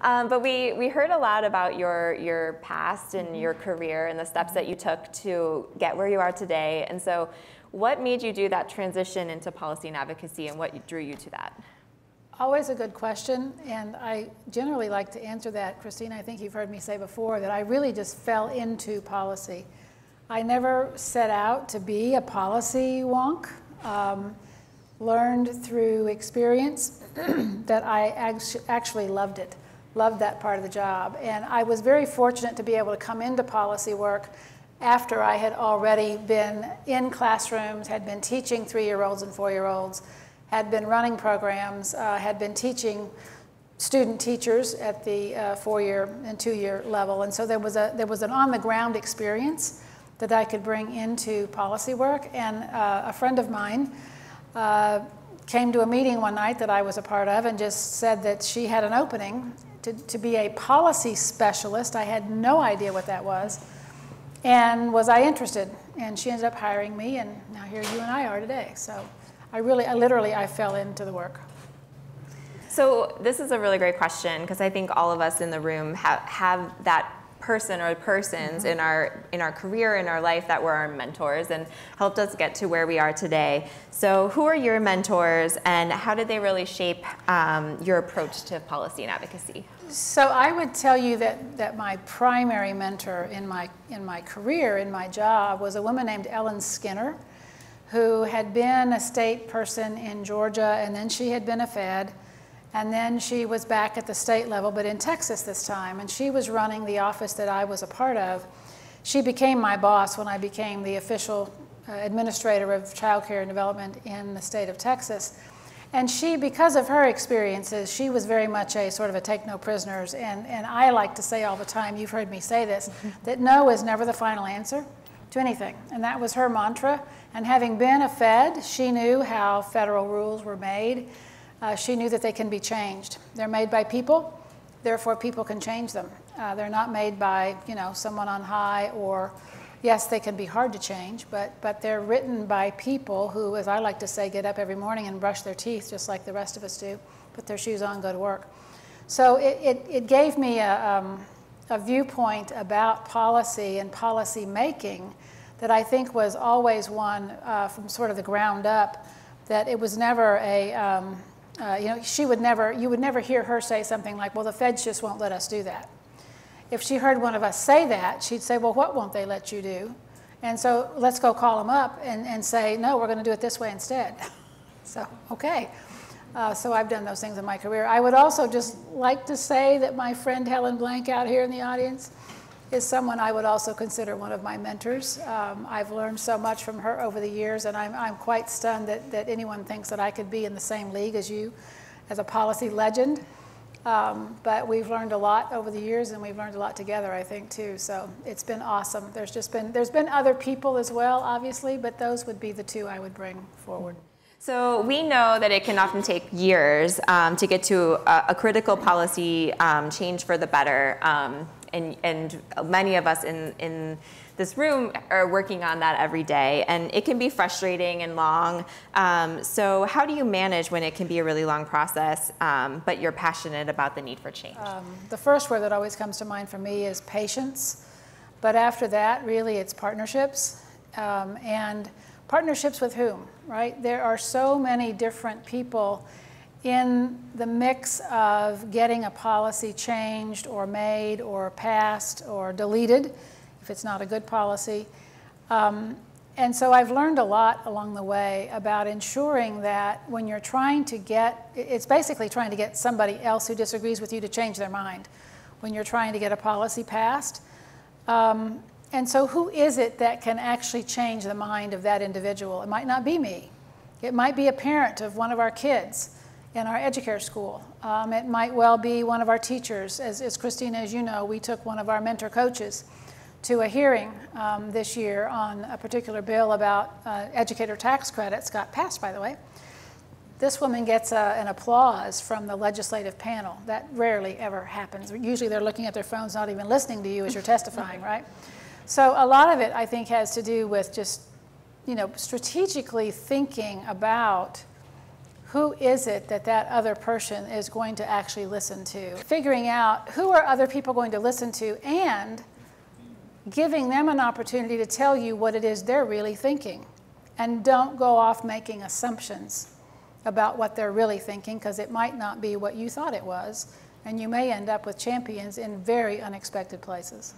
But we heard a lot about your past and your career and the steps that you took to get where you are today. And so what made you do that transition into policy and advocacy, and what drew you to that? Always a good question, and I generally like to answer that. Christine, I think you've heard me say before that I really just fell into policy. I never set out to be a policy wonk. Learned through experience that I actually loved it, loved that part of the job. And I was very fortunate to be able to come into policy work after I had already been in classrooms, had been teaching 3-year-olds and 4-year-olds, had been running programs, had been teaching student teachers at the 4-year and 2-year level. And so there was an on-the-ground experience that I could bring into policy work. And a friend of mine came to a meeting one night that I was a part of and just said that she had an opening to be a policy specialist. I had no idea what that was. And was I interested? And she ended up hiring me, and now here you and I are today. So I literally fell into the work. So this is a really great question, because I think all of us in the room have that person or persons in our career, in our life, that were our mentors and helped us get to where we are today. So who are your mentors, and how did they really shape your approach to policy and advocacy? So I would tell you that my primary mentor in my career, in my job, was a woman named Ellen Skinner, who had been a state person in Georgia, and then she had been a Fed. And then she was back at the state level, but in Texas this time, and she was running the office that I was a part of. She became my boss when I became the official administrator of child care and development in the state of Texas. And she, because of her experiences, she was very much a sort of a take no prisoners. And I like to say all the time, you've heard me say this, that no is never the final answer to anything. And that was her mantra. And having been a Fed, she knew how federal rules were made. She knew that they can be changed. They're made by people, therefore people can change them. They're not made by, someone on high, or, yes, they can be hard to change, but they're written by people who, as I like to say, get up every morning and brush their teeth just like the rest of us do, put their shoes on, go to work. So it gave me a viewpoint about policy and policy making that I think was always one from sort of the ground up, that it was never a, you would never hear her say something like, well, the feds just won't let us do that. If she heard one of us say that, she'd say, well, what won't they let you do? And so let's go call them up and say, no, we're going to do it this way instead. So, okay. So I've done those things in my career. I would also just like to say that my friend Helen Blank out here in the audience is someone I would also consider one of my mentors. I've learned so much from her over the years, and I'm quite stunned that anyone thinks that I could be in the same league as you, as a policy legend. But we've learned a lot over the years, and we've learned a lot together, I think, too. So it's been awesome. There's been other people as well, obviously, but those would be the two I would bring forward. So we know that it can often take years to get to a critical policy change for the better. And many of us in this room are working on that every day, and it can be frustrating and long. So how do you manage when it can be a really long process, but you're passionate about the need for change? The first word that always comes to mind for me is patience. But after that, really, it's partnerships. And partnerships with whom, right? There are so many different people in the mix of getting a policy changed or made or passed or deleted, if it's not a good policy. And so I've learned a lot along the way about ensuring that when you're trying to it's basically trying to get somebody else who disagrees with you to change their mind when you're trying to get a policy passed. And so who is it that can actually change the mind of that individual? It might not be me. It might be a parent of one of our kids in our educare school. It might well be one of our teachers. As Christina, as you know, we took one of our mentor coaches to a hearing this year on a particular bill about educator tax credits, got passed, by the way. This woman gets an applause from the legislative panel. That rarely ever happens. Usually they're looking at their phones, not even listening to you as you're testifying, right? So a lot of it, I think, has to do with just, strategically thinking about who is it that that other person is going to actually listen to. Figuring out who are other people going to listen to, and giving them an opportunity to tell you what it is they're really thinking. And don't go off making assumptions about what they're really thinking, because it might not be what you thought it was, and you may end up with champions in very unexpected places.